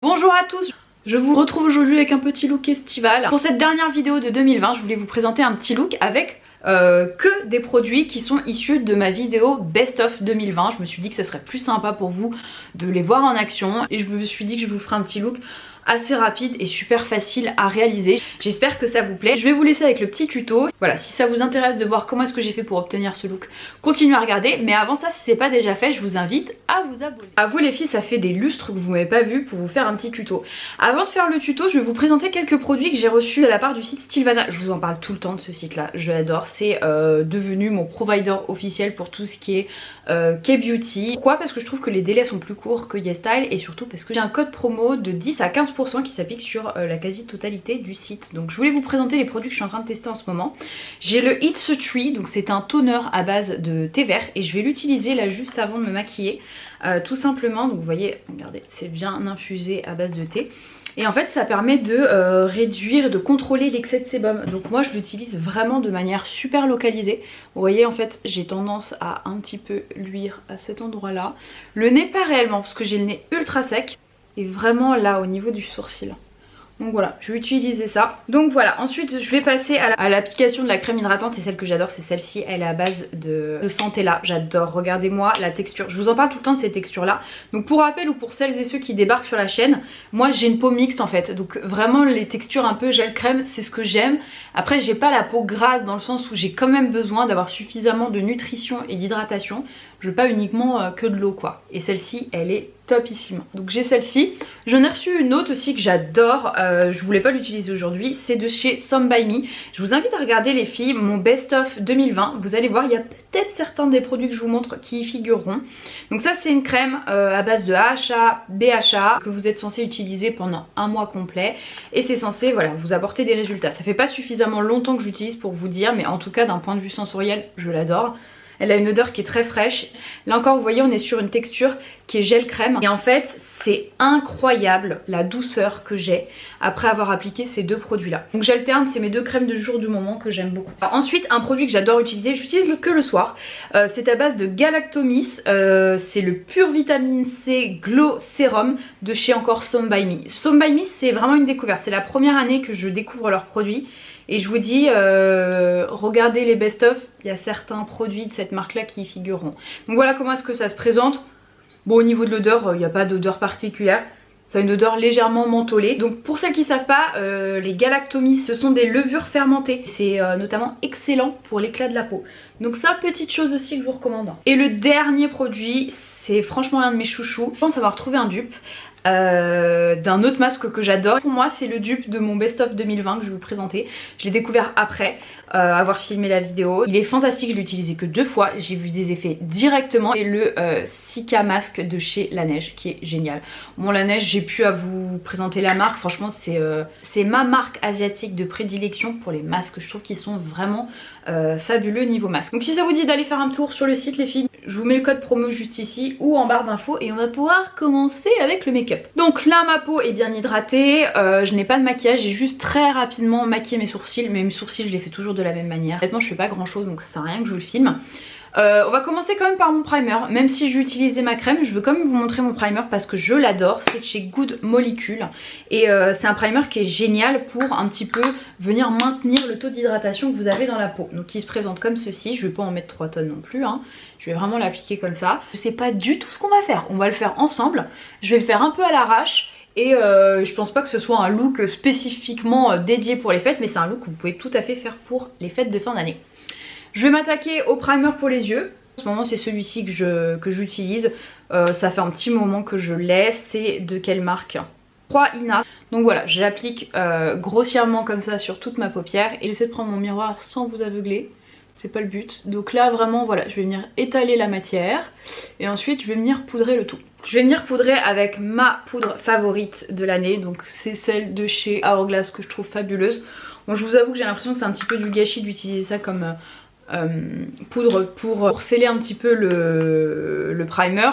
Bonjour à tous, je vous retrouve aujourd'hui avec un petit look estival. Pour cette dernière vidéo de 2020, je voulais vous présenter un petit look avec que des produits qui sont issus de ma vidéo Best of 2020. Je me suis dit que ce serait plus sympa pour vous de les voir en action et je me suis dit que je vous ferai un petit look assez rapide et super facile à réaliser. J'espère que ça vous plaît. Je vais vous laisser avec le petit tuto. Voilà, si ça vous intéresse de voir comment est-ce que j'ai fait pour obtenir ce look, continuez à regarder. Mais avant ça, si c'est pas déjà fait, je vous invite à vous abonner. À vous les filles, ça fait des lustres que vous m'avez pas vu pour vous faire un petit tuto. Avant de faire le tuto, je vais vous présenter quelques produits que j'ai reçus de la part du site Stylevana. Je vous en parle tout le temps de ce site là, je l'adore. C'est devenu mon provider officiel pour tout ce qui est K-beauty. Pourquoi? Parce que je trouve que les délais sont plus courts que YesStyle et surtout parce que j'ai un code promo de 10 à 15% qui s'applique sur la quasi-totalité du site. Donc je voulais vous présenter les produits que je suis en train de tester en ce moment. J'ai le It's a Tree, donc c'est un toner à base de thé vert et je vais l'utiliser là juste avant de me maquiller. Tout simplement, donc vous voyez, regardez, c'est bien infusé à base de thé. Et en fait ça permet de réduire et de contrôler l'excès de sébum. Donc moi je l'utilise vraiment de manière super localisée. Vous voyez en fait j'ai tendance à un petit peu luire à cet endroit là. Le nez pas réellement parce que j'ai le nez ultra sec. Et vraiment là au niveau du sourcil. Donc voilà, je vais utiliser ça. Donc voilà, ensuite je vais passer à l'application de la crème hydratante. Et celle que j'adore c'est celle-ci, elle est à base de Centella. J'adore, regardez-moi la texture. Je vous en parle tout le temps de ces textures là. Donc pour rappel ou pour celles et ceux qui débarquent sur la chaîne, moi j'ai une peau mixte en fait. Donc vraiment les textures un peu gel crème c'est ce que j'aime. Après j'ai pas la peau grasse dans le sens où j'ai quand même besoin d'avoir suffisamment de nutrition et d'hydratation. Je veux pas uniquement que de l'eau quoi. Et celle-ci elle est topissime. Donc j'ai celle-ci. J'en ai reçu une autre aussi que j'adore. Je voulais pas l'utiliser aujourd'hui. C'est de chez Some By Me. Je vous invite à regarder les filles mon best of 2020. Vous allez voir il y a peut-être certains des produits que je vous montre qui y figureront. Donc ça c'est une crème à base de AHA, BHA que vous êtes censé utiliser pendant un mois complet. Et c'est censé voilà, vous apporter des résultats. Ça fait pas suffisamment longtemps que j'utilise pour vous dire. Mais en tout cas d'un point de vue sensoriel je l'adore. Elle a une odeur qui est très fraîche. Là encore vous voyez on est sur une texture qui est gel crème. Et en fait c'est incroyable la douceur que j'ai après avoir appliqué ces deux produits là. Donc j'alterne, c'est mes deux crèmes de jour du moment que j'aime beaucoup. Alors, ensuite un produit que j'adore utiliser, j'utilise que le soir. C'est à base de Galactomis. C'est le Pure Vitamine C Glow Serum de chez encore Some By Me. Some By Me c'est vraiment une découverte. C'est la première année que je découvre leurs produits. Et je vous dis, regardez les best-of, il y a certains produits de cette marque-là qui y figureront. Donc voilà comment est-ce que ça se présente. Bon, au niveau de l'odeur, il n'y a pas d'odeur particulière. Ça a une odeur légèrement mentholée. Donc pour ceux qui ne savent pas, les Galactomis, ce sont des levures fermentées. C'est notamment excellent pour l'éclat de la peau. Donc ça, petite chose aussi que je vous recommande. Et le dernier produit, c'est franchement l'un de mes chouchous. Je pense avoir trouvé un dupe. D'un autre masque que j'adore. Pour moi c'est le dupe de mon best of 2020 que je vais vous présenter. Je l'ai découvert après avoir filmé la vidéo. Il est fantastique, je l'ai utilisé que 2 fois. J'ai vu des effets directement. Et le Sika Mask de chez Laneige qui est génial. Bon Laneige j'ai pu à vous présenter la marque. Franchement c'est ma marque asiatique de prédilection pour les masques. Je trouve qu'ils sont vraiment fabuleux niveau masque. Donc si ça vous dit d'aller faire un tour sur le site les filles, je vous mets le code promo juste ici ou en barre d'infos et on va pouvoir commencer avec le make-up. Donc là ma peau est bien hydratée, je n'ai pas de maquillage, j'ai juste très rapidement maquillé mes sourcils, mais mes sourcils je les fais toujours de la même manière. Honnêtement je fais pas grand chose donc ça sert à rien que je vous le filme. On va commencer quand même par mon primer. Même si j'ai utilisé ma crème, je veux quand même vous montrer mon primer parce que je l'adore. C'est de chez Good Molecule et c'est un primer qui est génial pour un petit peu venir maintenir le taux d'hydratation que vous avez dans la peau. Donc il se présente comme ceci, je vais pas en mettre 3 tonnes non plus hein. Je vais vraiment l'appliquer comme ça. Je sais pas du tout ce qu'on va faire, on va le faire ensemble. Je vais le faire un peu à l'arrache. Et je pense pas que ce soit un look spécifiquement dédié pour les fêtes, mais c'est un look que vous pouvez tout à fait faire pour les fêtes de fin d'année. Je vais m'attaquer au primer pour les yeux. En ce moment c'est celui-ci que j'utilise. Ça fait un petit moment que je l'ai. C'est de quelle marque? 3 INA. Donc voilà, je l'applique grossièrement comme ça sur toute ma paupière. Et j'essaie de prendre mon miroir sans vous aveugler. C'est pas le but. Donc là vraiment voilà, je vais venir étaler la matière. Et ensuite je vais venir poudrer le tout. Je vais venir poudrer avec ma poudre favorite de l'année. Donc c'est celle de chez Hourglass que je trouve fabuleuse. Bon je vous avoue que j'ai l'impression que c'est un petit peu du gâchis d'utiliser ça comme poudre pour sceller un petit peu le primer.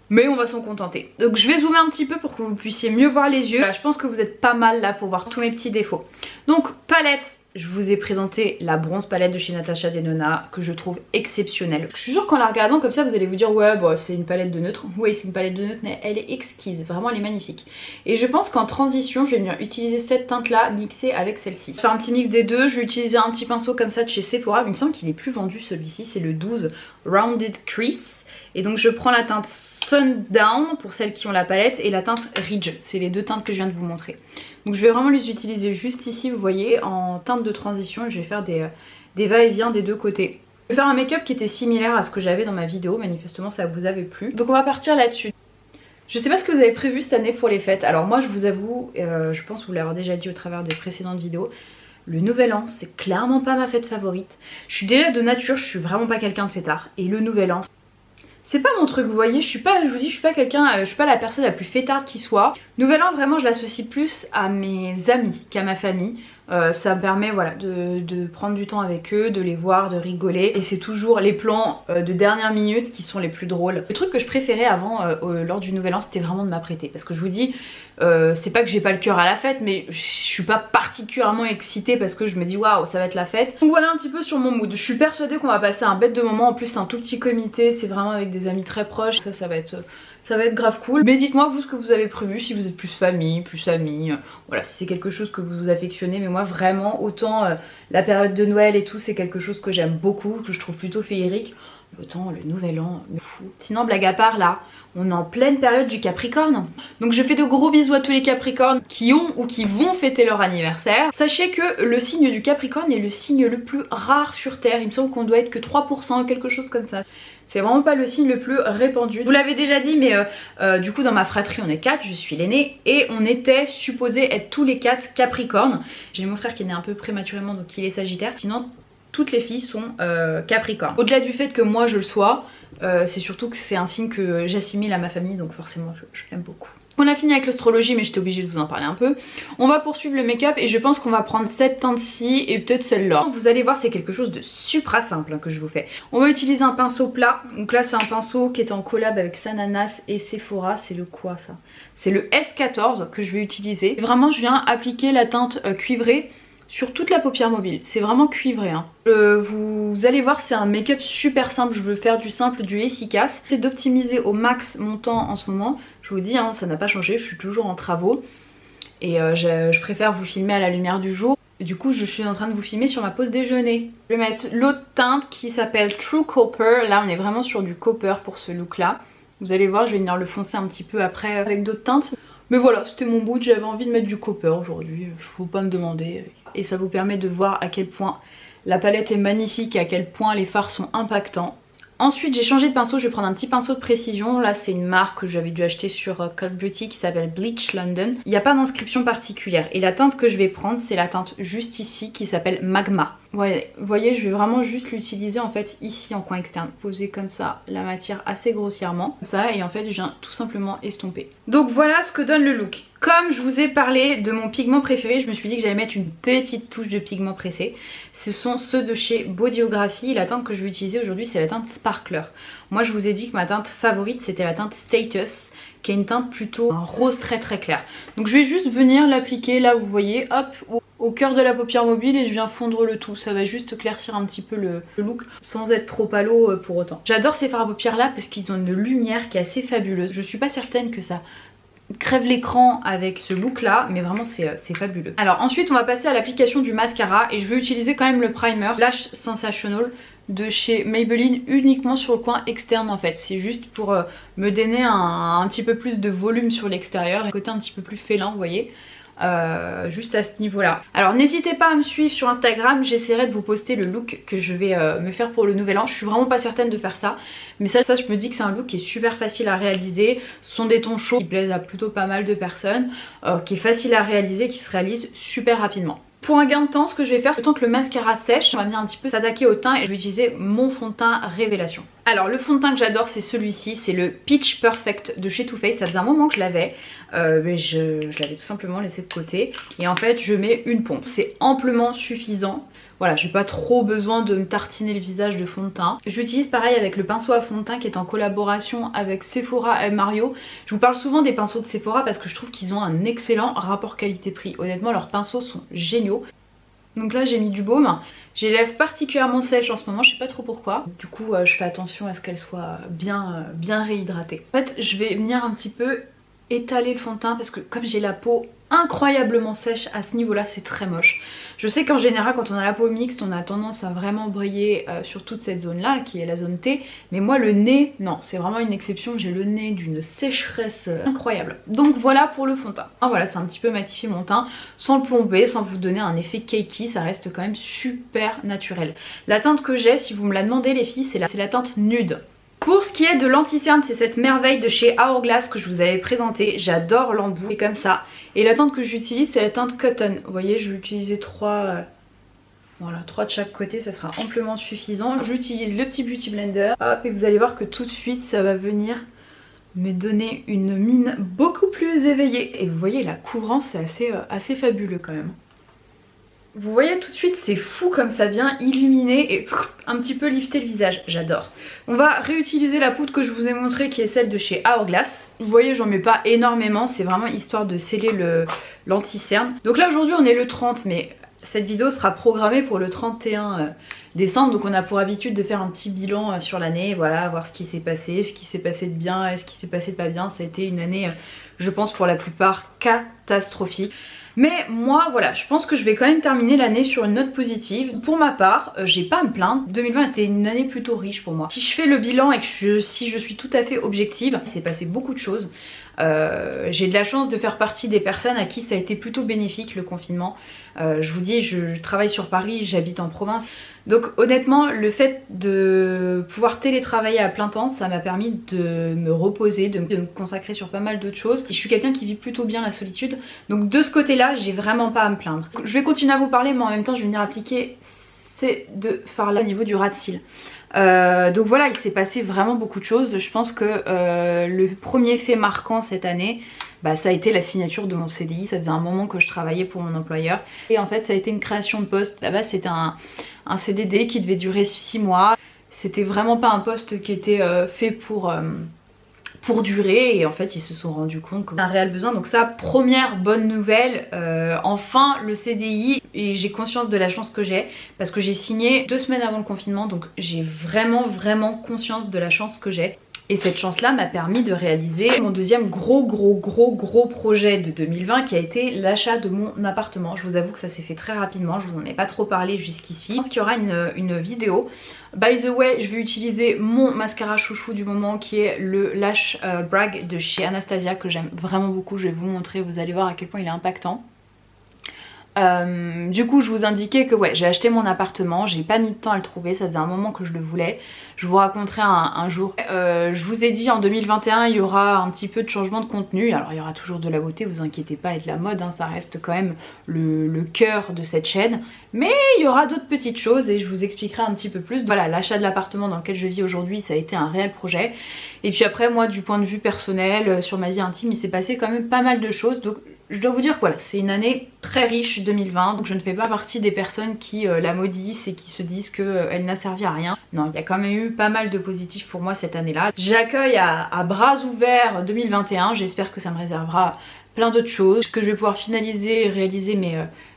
Mais on va s'en contenter. Donc je vais zoomer un petit peu pour que vous puissiez mieux voir les yeux. Là, je pense que vous êtes pas mal là pour voir tous mes petits défauts. Donc palette je vous ai présenté la bronze palette de chez Natasha Denona que je trouve exceptionnelle. Je suis sûre qu'en la regardant comme ça vous allez vous dire ouais bon, c'est une palette de neutre. Oui c'est une palette de neutre mais elle est exquise, vraiment elle est magnifique. Et je pense qu'en transition je vais venir utiliser cette teinte là mixée avec celle-ci. Je vais faire un petit mix des deux, je vais utiliser un petit pinceau comme ça de chez Sephora. Il me semble qu'il est plus vendu celui-ci, c'est le 12 Rounded Crease. Et donc je prends la teinte Sundown pour celles qui ont la palette et la teinte Ridge, c'est les deux teintes que je viens de vous montrer. Donc je vais vraiment les utiliser juste ici, vous voyez, en teinte de transition. Je vais faire des va-et-vient des deux côtés. Je vais faire un make-up qui était similaire à ce que j'avais dans ma vidéo, manifestement ça vous avait plu. Donc on va partir là-dessus. Je sais pas ce que vous avez prévu cette année pour les fêtes. Alors moi je vous avoue, je pense vous l'avoir déjà dit au travers des précédentes vidéos, le nouvel an c'est clairement pas ma fête favorite. Je suis déjà de nature, je suis vraiment pas quelqu'un de fêtard. Et le nouvel an, c'est pas mon truc, vous voyez, je vous dis, je suis pas quelqu'un, je suis pas la personne la plus fêtarde qui soit. Nouvel an, vraiment, je l'associe plus à mes amis qu'à ma famille. Ça me permet voilà, de prendre du temps avec eux, de les voir, de rigoler. Et c'est toujours les plans de dernière minute qui sont les plus drôles. Le truc que je préférais avant, lors du nouvel an, c'était vraiment de m'apprêter. Parce que je vous dis, c'est pas que j'ai pas le cœur à la fête, mais je suis pas particulièrement excitée parce que je me dis waouh, ça va être la fête. Donc voilà un petit peu sur mon mood. Je suis persuadée qu'on va passer un bête de moment. En plus, c'est un tout petit comité, c'est vraiment avec des amis très proches. Ça va être grave cool. Mais dites-moi vous ce que vous avez prévu, si vous êtes plus famille, plus amis, voilà, si c'est quelque chose que vous affectionnez. Mais moi vraiment, autant la période de Noël et tout, c'est quelque chose que j'aime beaucoup, que je trouve plutôt féerique, autant le nouvel an, me fout. Sinon blague à part, là, on est en pleine période du Capricorne. Donc je fais de gros bisous à tous les Capricornes qui ont ou qui vont fêter leur anniversaire. Sachez que le signe du Capricorne est le signe le plus rare sur Terre. Il me semble qu'on doit être que 3%, quelque chose comme ça. C'est vraiment pas le signe le plus répandu. Vous l'avez déjà dit, mais du coup dans ma fratrie on est 4, je suis l'aînée. Et on était supposés être tous les 4 Capricornes. J'ai mon frère qui est né un peu prématurément, donc il est Sagittaire. Sinon toutes les filles sont Capricornes. Au-delà du fait que moi je le sois, c'est surtout que c'est un signe que j'assimile à ma famille, donc forcément je l'aime beaucoup. On a fini avec l'astrologie, mais j'étais obligée de vous en parler un peu. On va poursuivre le make-up et je pense qu'on va prendre cette teinte-ci et peut-être celle-là. Vous allez voir, c'est quelque chose de super simple hein, que je vous fais. On va utiliser un pinceau plat. Donc là c'est un pinceau qui est en collab avec Sananas et Sephora. C'est le quoi ça? C'est le S14 que je vais utiliser. Et vraiment je viens appliquer la teinte cuivrée sur toute la paupière mobile. C'est vraiment cuivré hein. Vous allez voir, c'est un make-up super simple. Je veux faire du simple, du efficace. C'est d'optimiser au max mon temps en ce moment. Je vous dis hein, ça n'a pas changé, je suis toujours en travaux. Et je préfère vous filmer à la lumière du jour. Du coup je suis en train de vous filmer sur ma pause déjeuner. Je vais mettre l'autre teinte qui s'appelle True Copper. Là on est vraiment sur du copper pour ce look là. Vous allez voir, je vais venir le foncer un petit peu après avec d'autres teintes. Mais voilà, c'était mon mood, j'avais envie de mettre du copper aujourd'hui, faut pas me demander. Et ça vous permet de voir à quel point la palette est magnifique et à quel point les fards sont impactants. Ensuite j'ai changé de pinceau, je vais prendre un petit pinceau de précision. Là c'est une marque que j'avais dû acheter sur Cult Beauty qui s'appelle Bleach London. Il n'y a pas d'inscription particulière. Et la teinte que je vais prendre c'est la teinte juste ici qui s'appelle Magma. Ouais, vous voyez, je vais vraiment juste l'utiliser en fait ici en coin externe. Poser comme ça la matière assez grossièrement. Comme ça, et en fait je viens tout simplement estomper. Donc voilà ce que donne le look. Comme je vous ai parlé de mon pigment préféré, je me suis dit que j'allais mettre une petite touche de pigment pressé. Ce sont ceux de chez Bodyography. La teinte que je vais utiliser aujourd'hui c'est la teinte Sparkler. Moi je vous ai dit que ma teinte favorite c'était la teinte Status, qui est une teinte plutôt un rose très très clair. Donc je vais juste venir l'appliquer là, vous voyez, hop, au cœur de la paupière mobile et je viens fondre le tout. Ça va juste claircir un petit peu le look sans être trop pâlo pour autant. J'adore ces fards à paupières là parce qu'ils ont une lumière qui est assez fabuleuse. Je suis pas certaine que ça crève l'écran avec ce look là, mais vraiment c'est fabuleux. Alors ensuite on va passer à l'application du mascara et je vais utiliser quand même le primer Lash Sensational de chez Maybelline uniquement sur le coin externe en fait. C'est juste pour me donner un petit peu plus de volume sur l'extérieur, un côté un petit peu plus félin, vous voyez. Juste à ce niveau là. Alors n'hésitez pas à me suivre sur Instagram, j'essaierai de vous poster le look que je vais me faire pour le nouvel an. Je suis vraiment pas certaine de faire ça, mais ça je me dis que c'est un look qui est super facile à réaliser. Ce sont des tons chauds qui plaisent à plutôt pas mal de personnes, qui est facile à réaliser, qui se réalise super rapidement. Pour un gain de temps, ce que je vais faire, tant que le mascara sèche, on va venir un petit peu s'attaquer au teint et je vais utiliser mon fond de teint Révélation. Alors le fond de teint que j'adore c'est celui-ci, c'est le Peach Perfect de chez Too Faced. Ça faisait un moment que je l'avais, mais je l'avais tout simplement laissé de côté. Et en fait je mets une pompe, c'est amplement suffisant. Voilà, j'ai pas trop besoin de me tartiner le visage de fond de teint. J'utilise pareil avec le pinceau à fond de teint qui est en collaboration avec Sephora et Mario. Je vous parle souvent des pinceaux de Sephora parce que je trouve qu'ils ont un excellent rapport qualité-prix. Honnêtement leurs pinceaux sont géniaux. Donc là j'ai mis du baume. J'ai les lèvres particulièrement sèches en ce moment, je sais pas trop pourquoi. Du coup je fais attention à ce qu'elles soient bien réhydratées. En fait je vais venir un petit peu étaler le fond de teint parce que comme j'ai la peau incroyablement sèche à ce niveau là, c'est très moche. Je sais qu'en général quand on a la peau mixte on a tendance à vraiment briller sur toute cette zone là qui est la zone T, mais moi le nez, non, c'est vraiment une exception. J'ai le nez d'une sécheresse incroyable. Donc voilà pour le fond de teint. Ah, voilà, c'est un petit peu matifié mon teint sans le plomber, sans vous donner un effet cakey, ça reste quand même super naturel. La teinte que j'ai, si vous me la demandez les filles, c'est la teinte nude. Pour ce qui est de l'anti-cerne, c'est cette merveille de chez Hourglass que je vous avais présenté. J'adore l'embout, c'est comme ça. Et la teinte que j'utilise, c'est la teinte Cotton. Vous voyez, je vais utiliser 3 de chaque côté, ça sera amplement suffisant. J'utilise le petit Beauty Blender. Hop, et vous allez voir que tout de suite, ça va venir me donner une mine beaucoup plus éveillée. Et vous voyez, la couvrance, c'est assez fabuleux quand même. Vous voyez tout de suite, c'est fou comme ça vient illuminer et un petit peu lifter le visage, j'adore. On va réutiliser la poudre que je vous ai montrée qui est celle de chez Hourglass. Vous voyez, j'en mets pas énormément, c'est vraiment histoire de sceller l'anti-cerne. Donc là aujourd'hui on est le 30, mais cette vidéo sera programmée pour le 31 décembre. Donc on a pour habitude de faire un petit bilan sur l'année, voilà, voir ce qui s'est passé de bien et ce qui s'est passé de pas bien. Ça a été une année, je pense pour la plupart, catastrophique. Mais moi voilà, je pense que je vais quand même terminer l'année sur une note positive. Pour ma part, j'ai pas à me plaindre. 2020 était une année plutôt riche pour moi. Si je fais le bilan et que si je suis tout à fait objective, il s'est passé beaucoup de choses. J'ai de la chance de faire partie des personnes à qui ça a été plutôt bénéfique le confinement. Je vous dis, je travaille sur Paris, j'habite en province. Donc honnêtement, le fait de pouvoir télétravailler à plein temps, ça m'a permis de me reposer, de me consacrer sur pas mal d'autres choses. Et je suis quelqu'un qui vit plutôt bien la solitude. Donc de ce côté-là, j'ai vraiment pas à me plaindre. Je vais continuer à vous parler, mais en même temps, je vais venir appliquer ces deux fards-là au niveau du ras de cils. Donc voilà, il s'est passé vraiment beaucoup de choses. Je pense que le premier fait marquant cette année, bah, ça a été la signature de mon CDI. Ça faisait un moment que je travaillais pour mon employeur. Et en fait ça a été une création de poste. Là-bas c'était un CDD qui devait durer 6 mois. C'était vraiment pas un poste qui était fait pour durer, et en fait ils se sont rendus compte qu'on a un réel besoin. Donc ça, première bonne nouvelle, enfin le CDI, et j'ai conscience de la chance que j'ai parce que j'ai signé 2 semaines avant le confinement, donc j'ai vraiment conscience de la chance que j'ai. Et cette chance là m'a permis de réaliser mon deuxième gros projet de 2020 qui a été l'achat de mon appartement. Je vous avoue que ça s'est fait très rapidement, je vous en ai pas trop parlé jusqu'ici. Je pense qu'il y aura une vidéo. By the way, je vais utiliser mon mascara chouchou du moment qui est le Lash Brag de chez Anastasia que j'aime vraiment beaucoup. Je vais vous montrer, vous allez voir à quel point il est impactant. Du coup je vous indiquais que ouais, j'ai acheté mon appartement, j'ai pas mis de temps à le trouver, ça faisait un moment que je le voulais. Je vous raconterai un jour. Je vous ai dit en 2021 il y aura un petit peu de changement de contenu. Alors il y aura toujours de la beauté, vous inquiétez pas, et de la mode, hein, ça reste quand même le cœur de cette chaîne. Mais il y aura d'autres petites choses et je vous expliquerai un petit peu plus. Voilà, l'achat de l'appartement dans lequel je vis aujourd'hui, ça a été un réel projet. Et puis après moi du point de vue personnel, sur ma vie intime, il s'est passé quand même pas mal de choses. Donc je dois vous dire que voilà, c'est une année très riche 2020, donc je ne fais pas partie des personnes qui la maudissent et qui se disent qu'elle n'a servi à rien. Non, il y a quand même eu pas mal de positifs pour moi cette année-là. J'accueille à bras ouverts 2021, j'espère que ça me réservera plein d'autres choses, que je vais pouvoir finaliser et réaliser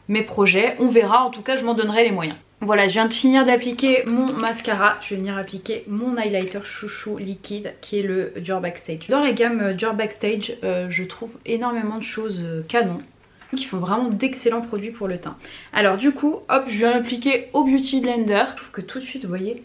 mes projets. On verra, en tout cas je m'en donnerai les moyens. Voilà, je viens de finir d'appliquer mon mascara. Je vais venir appliquer mon highlighter chouchou liquide qui est le Dior Backstage. Dans la gamme Dior Backstage, je trouve énormément de choses canon qui font vraiment d'excellents produits pour le teint. Alors du coup, hop, je viens l'appliquer au Beauty Blender. Je trouve que tout de suite, vous voyez,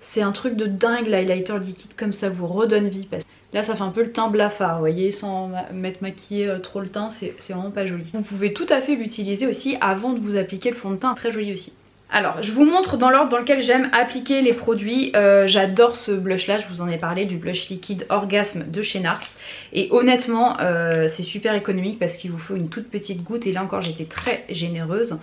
c'est un truc de dingue l'highlighter liquide, comme ça vous redonne vie. Parce que là ça fait un peu le teint blafard, vous voyez, sans m'être maquillé trop le teint, c'est vraiment pas joli. Vous pouvez tout à fait l'utiliser aussi avant de vous appliquer le fond de teint, très joli aussi. Alors je vous montre dans l'ordre dans lequel j'aime appliquer les produits. J'adore ce blush là, je vous en ai parlé, du blush liquide Orgasme de chez Nars. Et honnêtement c'est super économique parce qu'il vous faut une toute petite goutte. Et là encore j'étais très généreuse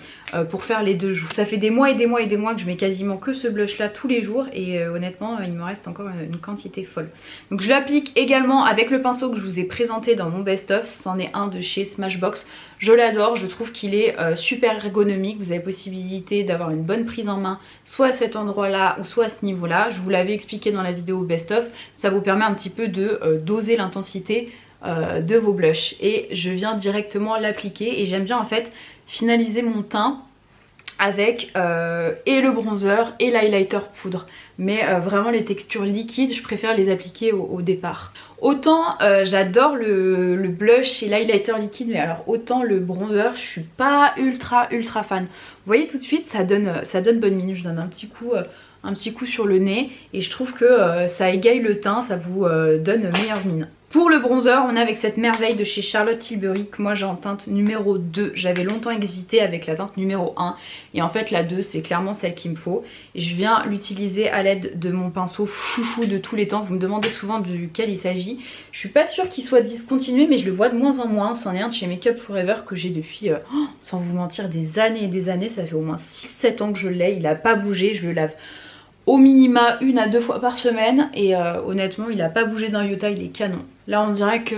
pour faire les 2 joues. Ça fait des mois et des mois et des mois que je mets quasiment que ce blush là tous les jours. Et honnêtement il me reste encore une quantité folle. Donc je l'applique également avec le pinceau que je vous ai présenté dans mon best-of. C'en est un de chez Smashbox. Je l'adore, je trouve qu'il est super ergonomique. Vous avez possibilité d'avoir une bonne prise en main, soit à cet endroit là ou soit à ce niveau là. Je vous l'avais expliqué dans la vidéo best of. Ça vous permet un petit peu de doser l'intensité de vos blushs. Et je viens directement l'appliquer et j'aime bien en fait finaliser mon teint avec et le bronzer et l'highlighter poudre. Mais vraiment les textures liquides, je préfère les appliquer au départ. Autant j'adore le blush et l'highlighter liquide, mais alors autant le bronzer, je suis pas ultra fan. Vous voyez tout de suite, ça donne bonne mine. Je donne un petit coup sur le nez et je trouve que ça égaye le teint, ça vous donne meilleure mine. Pour le bronzer, on est avec cette merveille de chez Charlotte Tilbury que moi j'ai en teinte numéro 2. J'avais longtemps hésité avec la teinte numéro 1 et en fait la 2 c'est clairement celle qu'il me faut. Et je viens l'utiliser à l'aide de mon pinceau chouchou de tous les temps. Vous me demandez souvent duquel il s'agit. Je suis pas sûre qu'il soit discontinué mais je le vois de moins en moins. C'en est un de chez Make Up Forever que j'ai depuis, sans vous mentir, des années et des années. Ça fait au moins 6-7 ans que je l'ai, il a pas bougé, je le lave au minima 1 à 2 fois par semaine et honnêtement il a pas bougé d'un iota, il est canon. Là on dirait que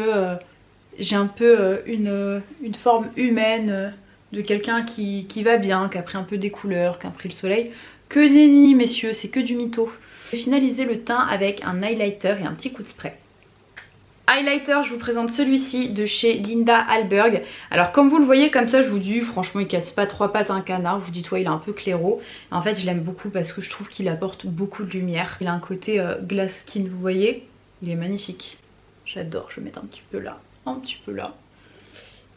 j'ai un peu une forme humaine de quelqu'un qui va bien, qui a pris un peu des couleurs, qui a pris le soleil. Que nenni messieurs, c'est que du mytho. Je vais finaliser le teint avec un highlighter et un petit coup de spray. Highlighter, je vous présente celui-ci de chez Linda Hallberg. Alors comme vous le voyez comme ça, je vous dis franchement il casse pas 3 pattes à un canard. Je vous dis toi il est un peu claireau. En fait je l'aime beaucoup parce que je trouve qu'il apporte beaucoup de lumière. Il a un côté glass skin, vous voyez. Il est magnifique. J'adore, je vais mettre un petit peu là, un petit peu là.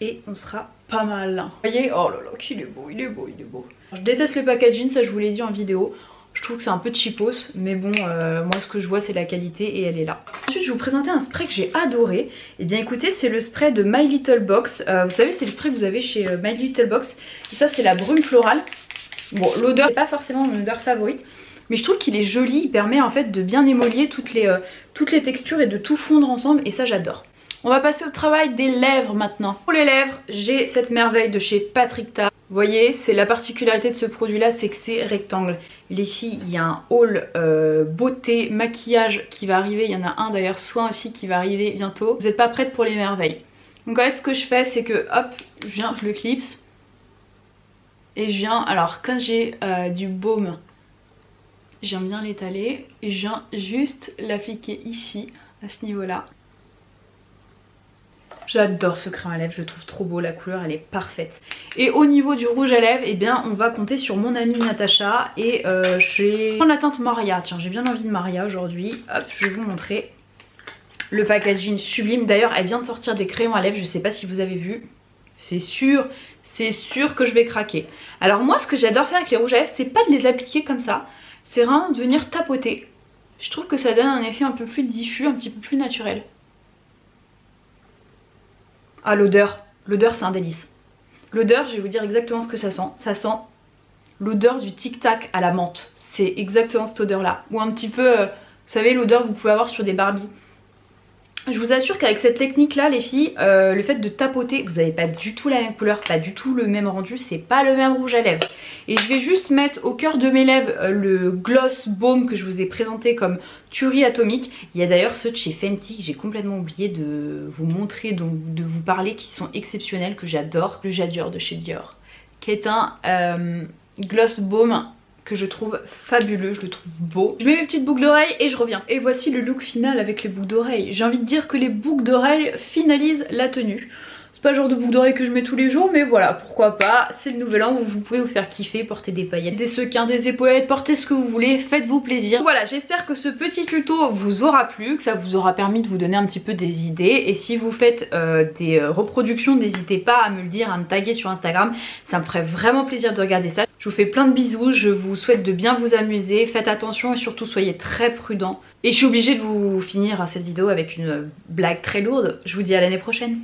Et on sera pas mal. Vous voyez, oh là là, qu'il est beau, il est beau, il est beau. Je déteste le packaging, ça je vous l'ai dit en vidéo. Je trouve que c'est un peu cheapos, mais bon, moi ce que je vois c'est la qualité et elle est là. Ensuite je vais vous présenter un spray que j'ai adoré. Et bien écoutez, c'est le spray de My Little Box. Vous savez, c'est le spray que vous avez chez My Little Box. Et ça c'est la brume florale. Bon, l'odeur n'est pas forcément mon odeur favorite, mais je trouve qu'il est joli. Il permet en fait de bien émolier toutes les textures et de tout fondre ensemble et ça j'adore. On va passer au travail des lèvres maintenant. Pour les lèvres, j'ai cette merveille de chez Patrick Ta. Vous voyez, c'est la particularité de ce produit là, c'est que c'est rectangle. Les filles, il y a un haul beauté, maquillage qui va arriver. Il y en a un d'ailleurs, soin aussi, qui va arriver bientôt. Vous n'êtes pas prêtes pour les merveilles. Donc en fait ce que je fais c'est que hop, je viens, je le clipse. Et je viens, alors quand j'ai du baume, j'aime bien l'étaler. Et je viens juste l'appliquer ici, à ce niveau là. J'adore ce crayon à lèvres, je le trouve trop beau, la couleur elle est parfaite. Et au niveau du rouge à lèvres, eh bien on va compter sur mon amie Natacha. Et je vais prendre la teinte Maria, tiens j'ai bien envie de Maria aujourd'hui. Hop, je vais vous montrer le packaging sublime. D'ailleurs elle vient de sortir des crayons à lèvres, je sais pas si vous avez vu. C'est sûr que je vais craquer. Alors moi ce que j'adore faire avec les rouges à lèvres, c'est pas de les appliquer comme ça. C'est vraiment de venir tapoter. Je trouve que ça donne un effet un peu plus diffus, un petit peu plus naturel. Ah l'odeur c'est un délice. L'odeur, je vais vous dire exactement ce que ça sent. Ça sent l'odeur du tic tac à la menthe. C'est exactement cette odeur là. Ou un petit peu, vous savez l'odeur que vous pouvez avoir sur des Barbies. Je vous assure qu'avec cette technique là les filles, le fait de tapoter, vous n'avez pas du tout la même couleur, pas du tout le même rendu, c'est pas le même rouge à lèvres. Et je vais juste mettre au cœur de mes lèvres le gloss baume que je vous ai présenté comme tuerie atomique. Il y a d'ailleurs ceux de chez Fenty que j'ai complètement oublié de vous montrer, de vous parler, qui sont exceptionnels, que j'adore. Le J'adore de chez Dior, qui est un gloss baume que je trouve fabuleux, je le trouve beau. Je mets mes petites boucles d'oreilles et je reviens. Et voici le look final avec les boucles d'oreilles. J'ai envie de dire que les boucles d'oreilles finalisent la tenue. C'est pas le genre de boucles d'oreilles que je mets tous les jours, mais voilà, pourquoi pas. C'est le nouvel an où vous pouvez vous faire kiffer, porter des paillettes, des sequins, des épaulettes, portez ce que vous voulez, faites-vous plaisir. Voilà, j'espère que ce petit tuto vous aura plu, que ça vous aura permis de vous donner un petit peu des idées. Et si vous faites des reproductions, n'hésitez pas à me le dire, à me taguer sur Instagram. Ça me ferait vraiment plaisir de regarder ça. Je vous fais plein de bisous, je vous souhaite de bien vous amuser, faites attention et surtout soyez très prudents. Et je suis obligée de vous finir cette vidéo avec une blague très lourde. Je vous dis à l'année prochaine.